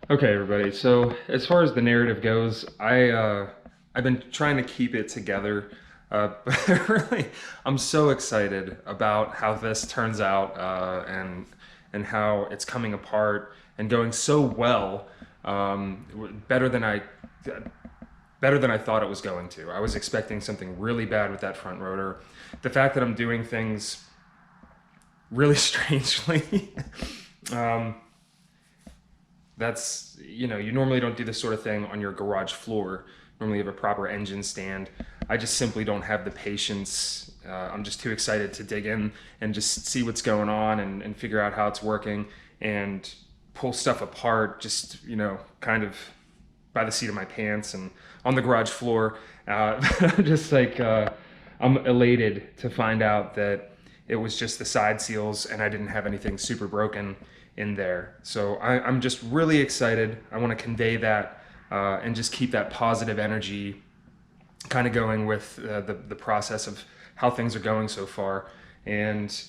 Okay, everybody. So as far as the narrative goes, I've been trying to keep it together, but really, I'm so excited about how this turns out and how it's coming apart and going so well, better than I thought it was going to. I was expecting something really bad with that front rotor. The fact that I'm doing things really strangely. um, that's, you normally don't do this sort of thing on your garage floor. Normally you have a proper engine stand. I just simply don't have the patience. I'm just too excited to dig in and just see what's going on and figure out how it's working and pull stuff apart, just, kind of by the seat of my pants and on the garage floor. Just like, I'm elated to find out that it was just the side seals and I didn't have anything super broken in there. So I'm just really excited. I want to convey that and just keep that positive energy kind of going with the process of how things are going so far. And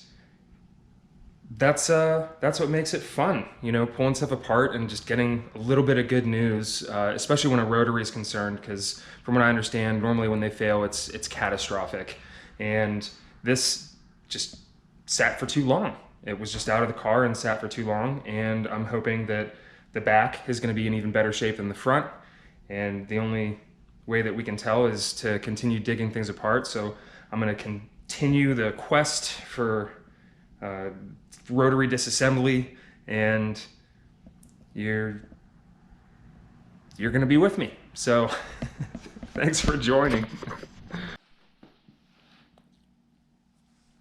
that's what makes it fun, pulling stuff apart and just getting a little bit of good news, especially when a rotary is concerned, because from what I understand, normally when they fail, it's catastrophic. And this just sat for too long. It was just out of the car and sat for too long, and I'm hoping that the back is going to be in even better shape than the front. And the only way that we can tell is to continue digging things apart. So I'm going to continue the quest for uh, rotary disassembly, and you're going to be with me. So thanks for joining.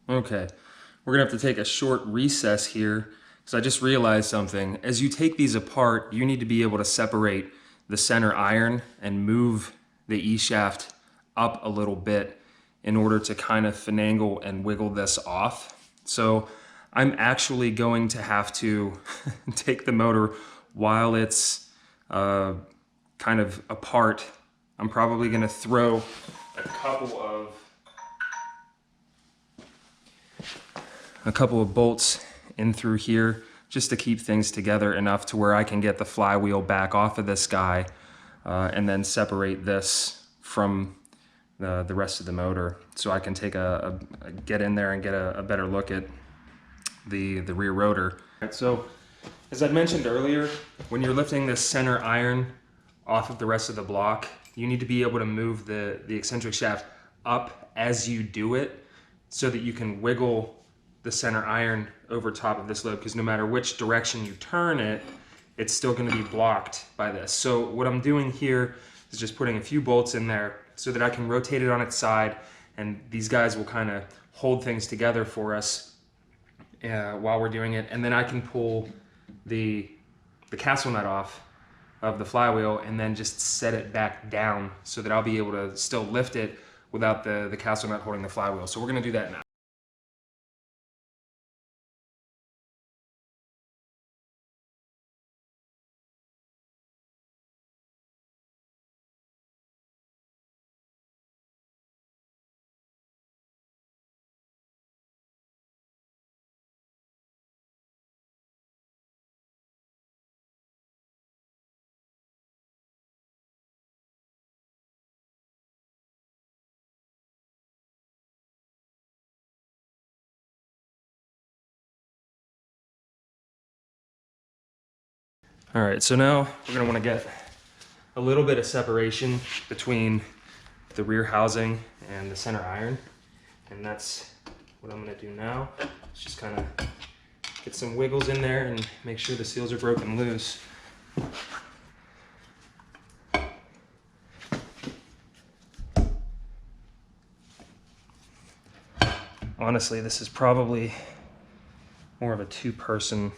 Okay, we're gonna have to take a short recess here because I just realized something. As you take these apart, you need to be able to separate the center iron and move the E-shaft up a little bit in order to kind of finagle and wiggle this off. So I'm actually going to have to take the motor while it's kind of apart. I'm probably gonna throw a couple of bolts in through here just to keep things together enough to where I can get the flywheel back off of this guy and then separate this from the rest of the motor, so I can take get in there and get a better look at the rear rotor. Right, so as I mentioned earlier, when you're lifting this center iron off of the rest of the block, you need to be able to move the eccentric shaft up as you do it so that you can wiggle the center iron over top of this load, because no matter which direction you turn it, it's still going to be blocked by this. So what I'm doing here is just putting a few bolts in there so that I can rotate it on its side, and these guys will kind of hold things together for us while we're doing it. And then I can pull the castle nut off of the flywheel and then just set it back down so that I'll be able to still lift it without the castle nut holding the flywheel. So we're going to do that now. All right, so now we're gonna wanna get a little bit of separation between the rear housing and the center iron. And that's what I'm gonna do now. It's just kind of get some wiggles in there and make sure the seals are broken loose. Honestly, this is probably more of a two-person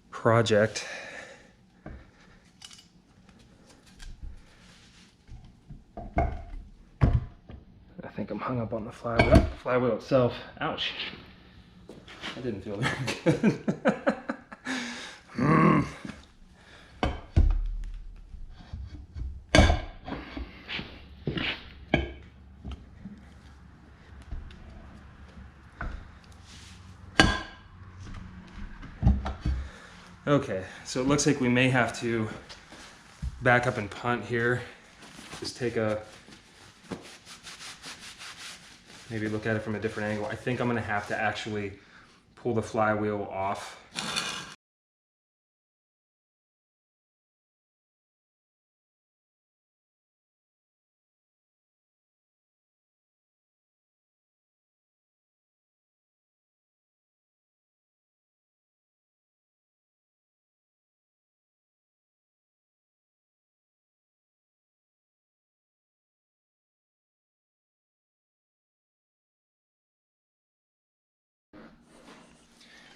project. I think I'm hung up on the flywheel itself. Ouch. That didn't feel very good. Okay, so it looks like we may have to back up and punt here. Just take a, maybe look at it from a different angle. I think I'm gonna have to actually pull the flywheel off.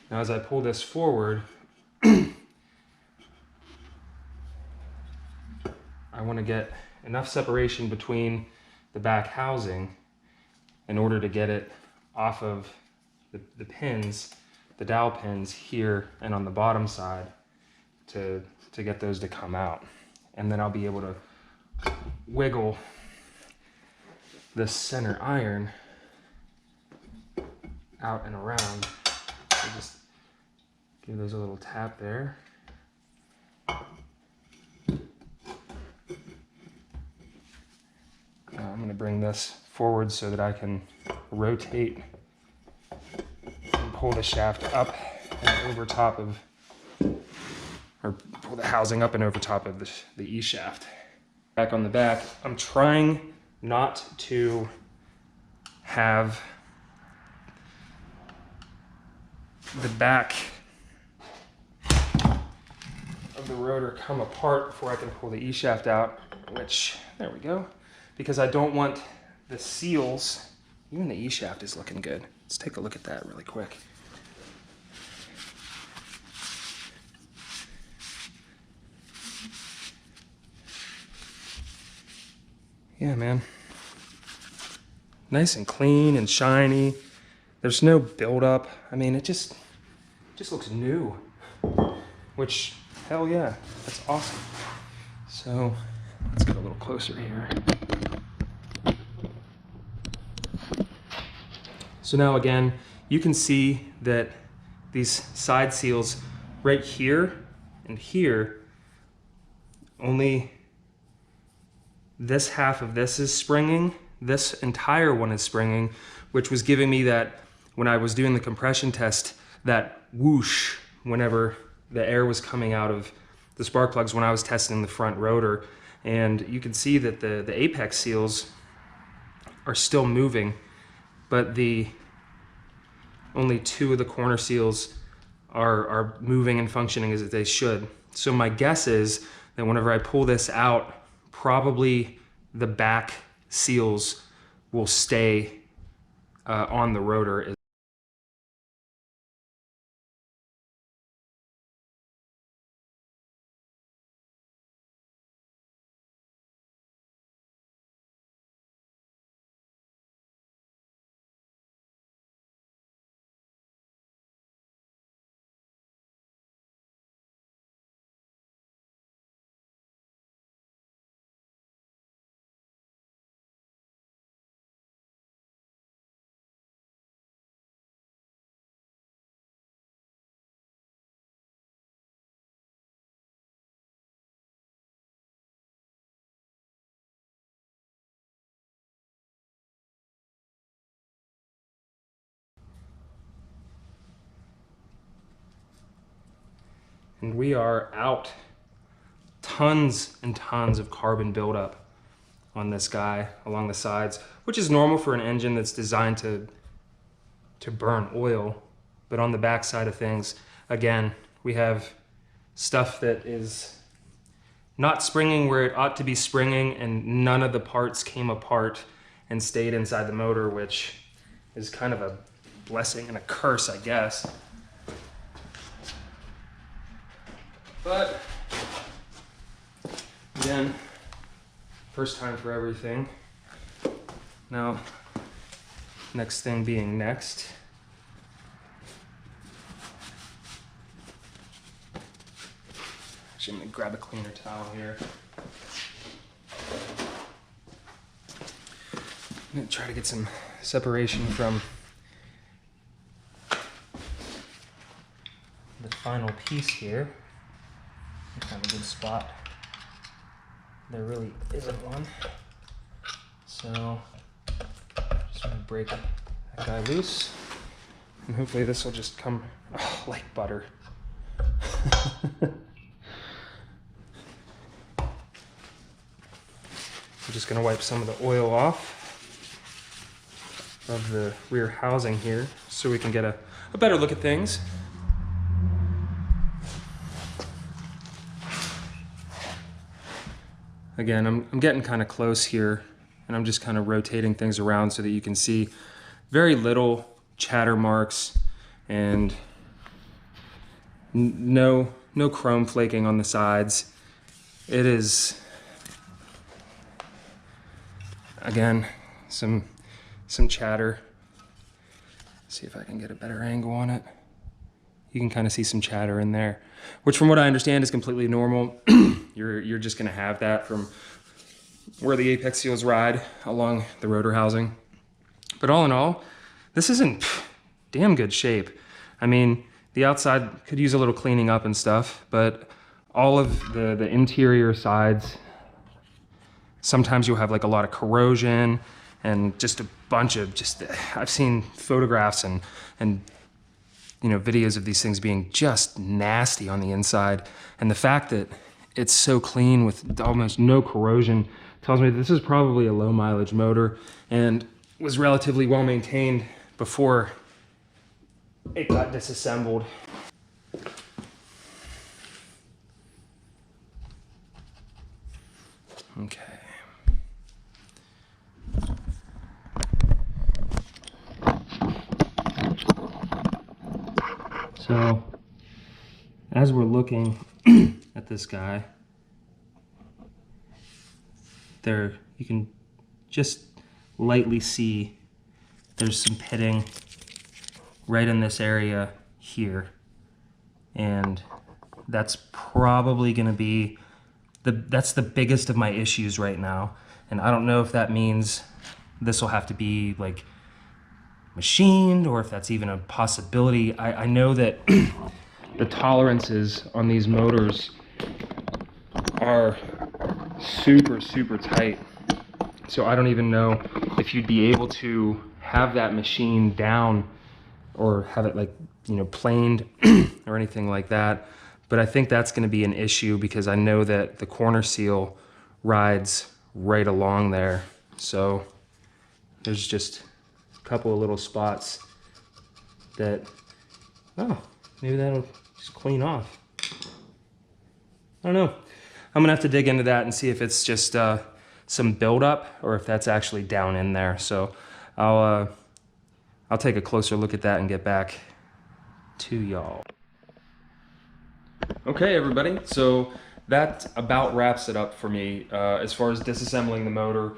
Now as I pull this forward, I want to get enough separation between the back housing in order to get it off of the pins, the dowel pins here and on the bottom side to get those to come out. And then I'll be able to wiggle this center iron out and around. So just give those a little tap there. I'm going to bring this forward so that I can rotate and pull the shaft up and over top of, or pull the housing up and over top of the E shaft. Back on the back, I'm trying not to have the back of the rotor come apart before I can pull the E shaft out, which, there we go. Because I don't want the seals, even the E shaft is looking good. Let's take a look at that really quick. Yeah, man. Nice and clean and shiny. There's no buildup. I mean, it just looks new, which, hell yeah, that's awesome. So let's get a little closer here. So now again, you can see that these side seals right here and here, only this half of this is springing, this entire one is springing, which was giving me that, when I was doing the compression test, that whoosh whenever the air was coming out of the spark plugs when I was testing the front rotor. And you can see that the apex seals are still moving, but only two of the corner seals are moving and functioning as they should. So my guess is that whenever I pull this out, probably the back seals will stay on the rotor. And we are out. Tons and tons of carbon buildup on this guy along the sides, which is normal for an engine that's designed to burn oil. But on the back side of things, again, we have stuff that is not springing where it ought to be springing, and none of the parts came apart and stayed inside the motor, which is kind of a blessing and a curse, I guess. But again, first time for everything. Now, next thing being next. Actually, I'm gonna grab a cleaner towel here. I'm gonna try to get some separation from the final piece here. Kind of a good spot. There really isn't one. So just gonna break that guy loose. And hopefully this will just come like butter. I'm just gonna wipe some of the oil off of the rear housing here so we can get a better look at things. Again, I'm getting kind of close here, and I'm just kind of rotating things around so that you can see very little chatter marks and no chrome flaking on the sides. It is, again, some chatter. Let's see if I can get a better angle on it. You can kind of see some chatter in there, which from what I understand is completely normal. You're just gonna have that from where the apex seals ride along the rotor housing. But all in all, this is in damn good shape. I mean, the outside could use a little cleaning up and stuff, but all of the interior sides, sometimes you'll have like a lot of corrosion and just a bunch of I've seen photographs and you know, videos of these things being just nasty on the inside. And the fact that it's so clean with almost no corrosion tells me this is probably a low mileage motor and was relatively well maintained before it got disassembled. Okay. So, as we're looking at this guy, there you can just lightly see there's some pitting right in this area here, and that's probably going to be that's the biggest of my issues right now. And I don't know if that means this will have to be like machined or if that's even a possibility. I know that the tolerances on these motors are super tight, so I don't even know if you'd be able to have that machine down or have it, like, you know, planed or anything like that. But I think that's going to be an issue because I know that the corner seal rides right along there, so there's just a couple of little spots that, oh, maybe that'll just clean off. I don't know. I'm gonna have to dig into that and see if it's just some buildup or if that's actually down in there. So I'll take a closer look at that and get back to y'all. Okay, everybody. So that about wraps it up for me as far as disassembling the motor,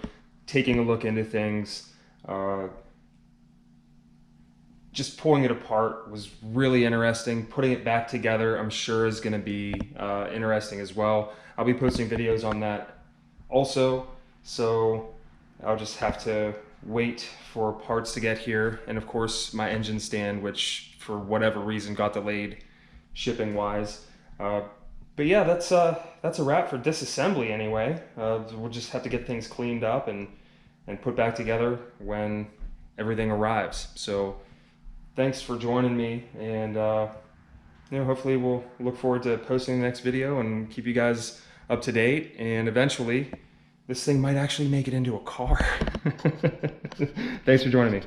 taking a look into things. Just pulling it apart was really interesting. Putting it back together, I'm sure, is going to be interesting as well. I'll be posting videos on that also, so I'll just have to wait for parts to get here, and of course my engine stand, which for whatever reason got delayed shipping wise. But yeah, that's a wrap for disassembly anyway. We'll just have to get things cleaned up and put back together when everything arrives. So thanks for joining me, and you know, hopefully we'll look forward to posting the next video and keep you guys up to date, and eventually this thing might actually make it into a car. Thanks for joining me.